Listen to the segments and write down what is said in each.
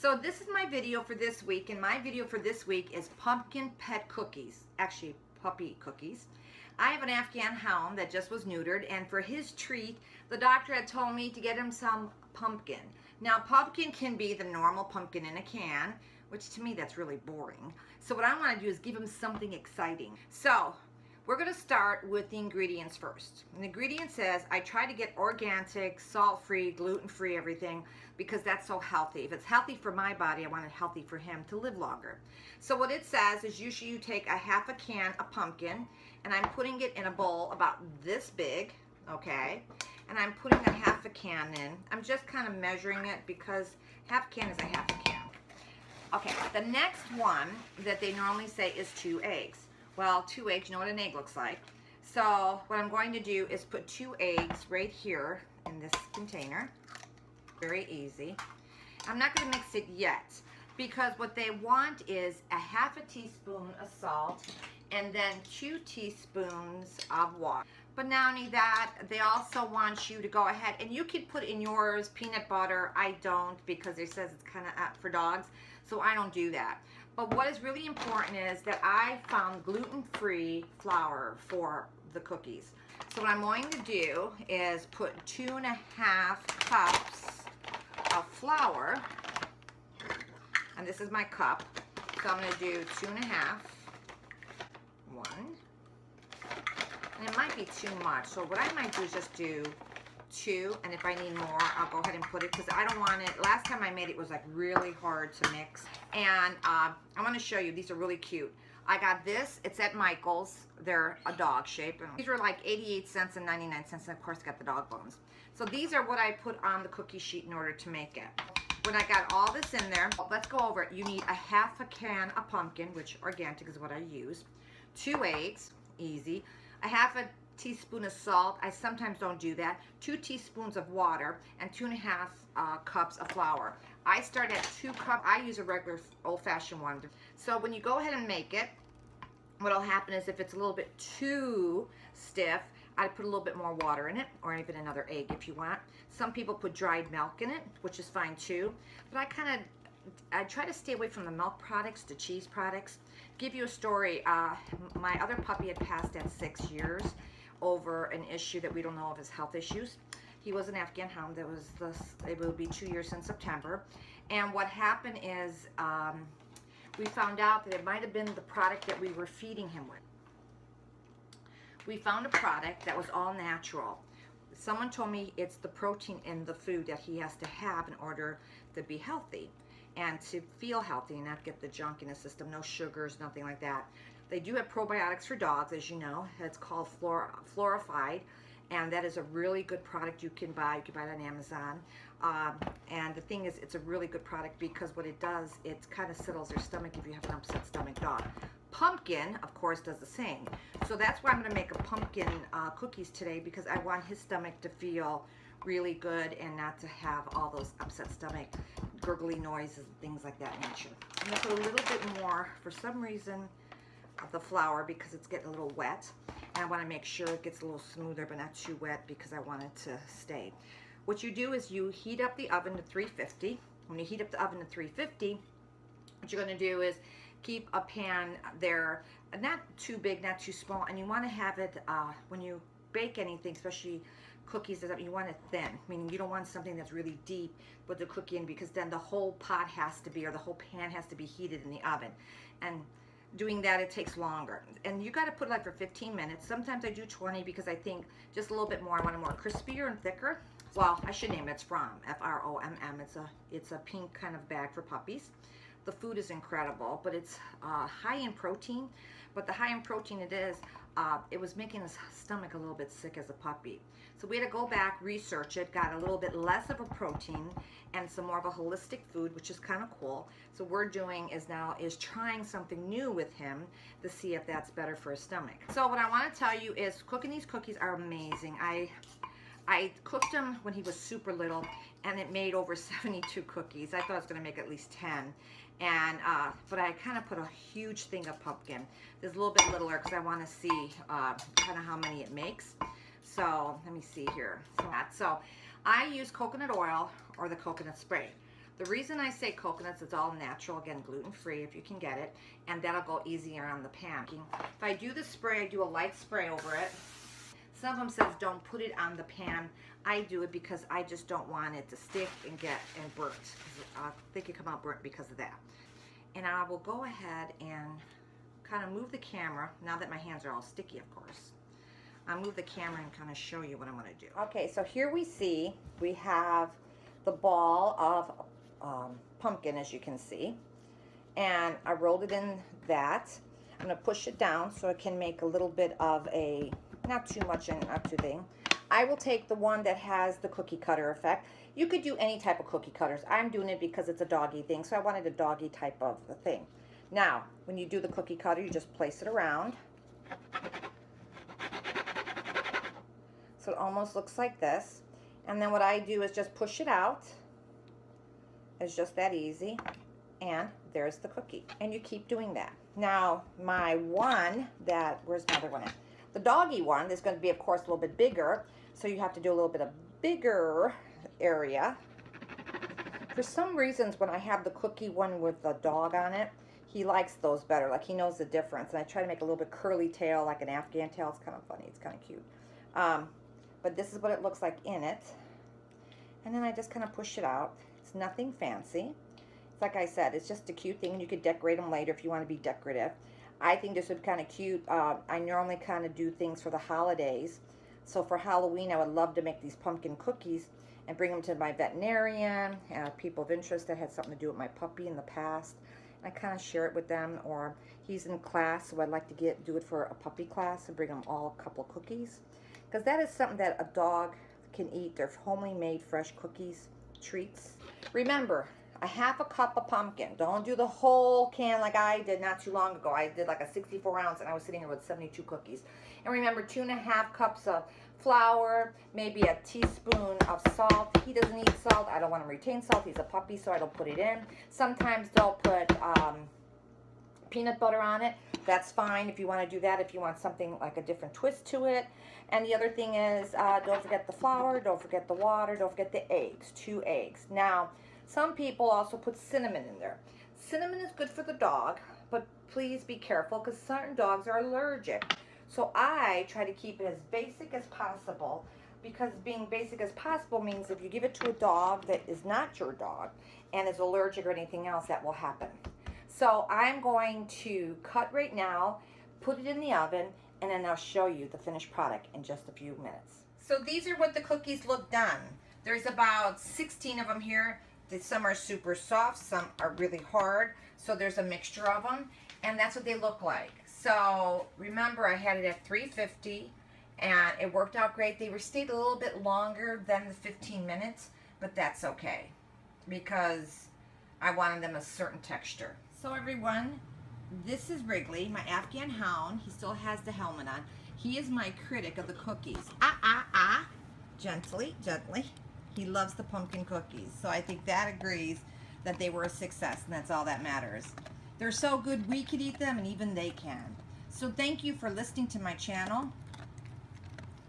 So this is my video for this week, and my video for this week is pumpkin pet cookies, actually puppy cookies. I have an Afghan hound that just was neutered, and for his treat, the doctor had told me to get him some pumpkin. Now, pumpkin can be the normal pumpkin in a can, which to me, that's really boring. So what I want to do is give him something exciting. So we're going to start with the ingredients first. And the ingredient says, I try to get organic, salt-free, gluten-free, everything, because that's so healthy. If it's healthy for my body, I want it healthy for him to live longer. So what it says is usually you take a half a can of pumpkin, and I'm putting it in a bowl about this big, okay? And I'm putting a half a can in. I'm just kind of measuring it because half a can is a half a can. Okay, the next one that they normally say is 2 eggs. Well, 2 eggs, you know what an egg looks like. So what I'm going to do is put 2 eggs right here in this container. Very easy. I'm not going to mix it yet because what they want is a half a teaspoon of salt and then 2 teaspoons of water. But not only that, they also want you to go ahead and you could put in yours peanut butter. I don't, because it says it's kind of up for dogs, so I don't do that. But what is really important is that I found gluten-free flour for the cookies. So what I'm going to do is put 2.5 cups of flour, and this is my cup. So I'm going to do 2.5, 1, and it might be too much. So what I might do is just do 2, and if I need more, I'll go ahead and put it, because I don't want it. Last time I made it was like really hard to mix. And I want to show you, these are really cute. I got this, it's at Michael's. They're a dog shape. And these were like 88 cents and 99 cents, and of course got the dog bones. So these are what I put on the cookie sheet in order to make it. When I got all this in there, let's go over it. You need a half a can of pumpkin, which organic is what I use. 2 eggs, easy. A half a teaspoon of salt. I sometimes don't do that. 2 teaspoons of water and 2.5 cups of flour. I start at 2 cups. I use a regular old-fashioned one. So when you go ahead and make it, what'll happen is if it's a little bit too stiff, I'd put a little bit more water in it, or even another egg if you want. Some people put dried milk in it, which is fine too. But I try to stay away from the milk products, the cheese products. Give you a story. My other puppy had passed at 6 years over an issue that we don't know of as health issues. He was an Afghan hound. That was it will be 2 years in September. And what happened is we found out that it might have been the product that we were feeding him with. We found a product that was all natural. Someone told me it's the protein in the food that he has to have in order to be healthy and to feel healthy and not get the junk in the system, no sugars, nothing like that. They do have probiotics for dogs, as you know. It's called Florified, and that is a really good product you can buy. You can buy it on Amazon. And the thing is, it's a really good product because what it does, it kind of settles your stomach if you have an upset stomach dog. Pumpkin, of course, does the same. So that's why I'm going to make a pumpkin cookies today, because I want his stomach to feel really good and not to have all those upset stomach gurgly noises and things like that nature. I'm going to put a little bit more, for some reason, of the flour because it's getting a little wet. And I want to make sure it gets a little smoother but not too wet because I want it to stay. What you do is you heat up the oven to 350. When you heat up the oven to 350, what you're going to do is keep a pan there, not too big, not too small, and you want to have it, when you bake anything, especially cookies, you want it thin, meaning you don't want something that's really deep with the cookie in, because then the whole pot has to be, or the whole pan has to be heated in the oven. And doing that, it takes longer. And you got to put it like for 15 minutes. Sometimes I do 20 because I think just a little bit more. I want it more crispier and thicker. Well, I should name it. It's Fromm, F-R-O-M-M. It's a pink kind of bag for puppies. The food is incredible, but it's high in protein. But the high in protein it was making his stomach a little bit sick as a puppy. So we had to go back, research it, got a little bit less of a protein and some more of a holistic food, which is kind of cool. So what we're doing is trying something new with him to see if that's better for his stomach. So what I want to tell you is cooking these cookies are amazing. I cooked them when he was super little, and it made over 72 cookies. I thought I was going to make at least 10. And but I kind of put a huge thing of pumpkin. There's a little bit littler because I want to see kind of how many it makes. So let me see here. So I use coconut oil or the coconut spray. The reason I say coconuts, it's all natural, again, gluten-free if you can get it, and that'll go easier on the pan. If I do the spray, I do a light spray over it. Some of them says don't put it on the pan. I do it because I just don't want it to stick and get burnt. I think it come out burnt because of that. And I will go ahead and kind of move the camera, now that my hands are all sticky, of course. I'll move the camera and kind of show you what I'm going to do. Okay, so here we have the ball of pumpkin, as you can see. And I rolled it in that. I'm going to push it down so it can make a little bit of a, not too much and not too thin. I will take the one that has the cookie cutter effect. You could do any type of cookie cutters. I'm doing it because it's a doggy thing, so I wanted a doggy type of a thing. Now, when you do the cookie cutter, you just place it around. So it almost looks like this. And then what I do is just push it out. It's just that easy. And there's the cookie. And you keep doing that. Now, my one that, where's my other one at? The doggy one is going to be, of course, a little bit bigger. So you have to do a little bit of bigger area. For some reasons, when I have the cookie one with the dog on it, he likes those better. Like, he knows the difference. And I try to make a little bit curly tail, like an Afghan tail. It's kind of funny. It's kind of cute. But this is what it looks like in it. And then I just kind of push it out. It's nothing fancy. It's like I said, it's just a cute thing. You could decorate them later if you want to be decorative. I think this would be kind of cute. I normally kind of do things for the holidays. So for Halloween, I would love to make these pumpkin cookies and bring them to my veterinarian, people of interest that had something to do with my puppy in the past. And I kind of share it with them, or he's in class, so I'd like to do it for a puppy class and bring them all a couple cookies. Because that is something that a dog can eat. They're homely made fresh cookies, treats. Remember, a half a cup of pumpkin. Don't do the whole can like I did not too long ago. I did like a 64 ounce and I was sitting here with 72 cookies. And remember, 2.5 cups of flour, maybe a teaspoon of salt. He doesn't eat salt. I don't want him to retain salt. He's a puppy, so I don't put it in. Sometimes they'll put peanut butter on it. That's fine if you want to do that, if you want something like a different twist to it. And the other thing is, don't forget the flour, don't forget the water, don't forget the eggs, 2 eggs. Now, some people also put cinnamon in there. Cinnamon is good for the dog, but please be careful because certain dogs are allergic. So I try to keep it as basic as possible, because being basic as possible means if you give it to a dog that is not your dog and is allergic or anything else, that will happen. So I'm going to cut right now, put it in the oven, and then I'll show you the finished product in just a few minutes. So these are what the cookies look done. There's about 16 of them here. Some are super soft, some are really hard. So there's a mixture of them, and that's what they look like. So remember, I had it at 350, and it worked out great. They stayed a little bit longer than the 15 minutes, but that's okay because I wanted them a certain texture. So everyone, this is Wrigley, my Afghan hound. He still has the helmet on. He is my critic of the cookies. Gently, gently. He loves the pumpkin cookies. So I think that agrees that they were a success, and that's all that matters. They're so good we could eat them, and even they can. So thank you for listening to my channel.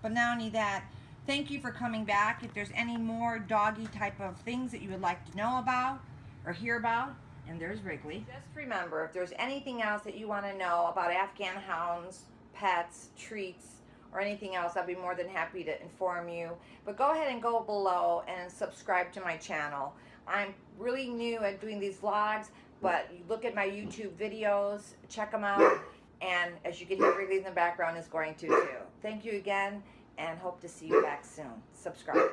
But not only that, thank you for coming back. If there's any more doggy type of things that you would like to know about or hear about, and there's Wrigley. Just remember, if there's anything else that you want to know about Afghan hounds, pets, treats, or anything else, I'll be more than happy to inform you. But go ahead and go below and subscribe to my channel. I'm really new at doing these vlogs, but you look at my YouTube videos, check them out, and as you can hear, Wrigley in the background is going to too. Thank you again, and hope to see you back soon. Subscribe.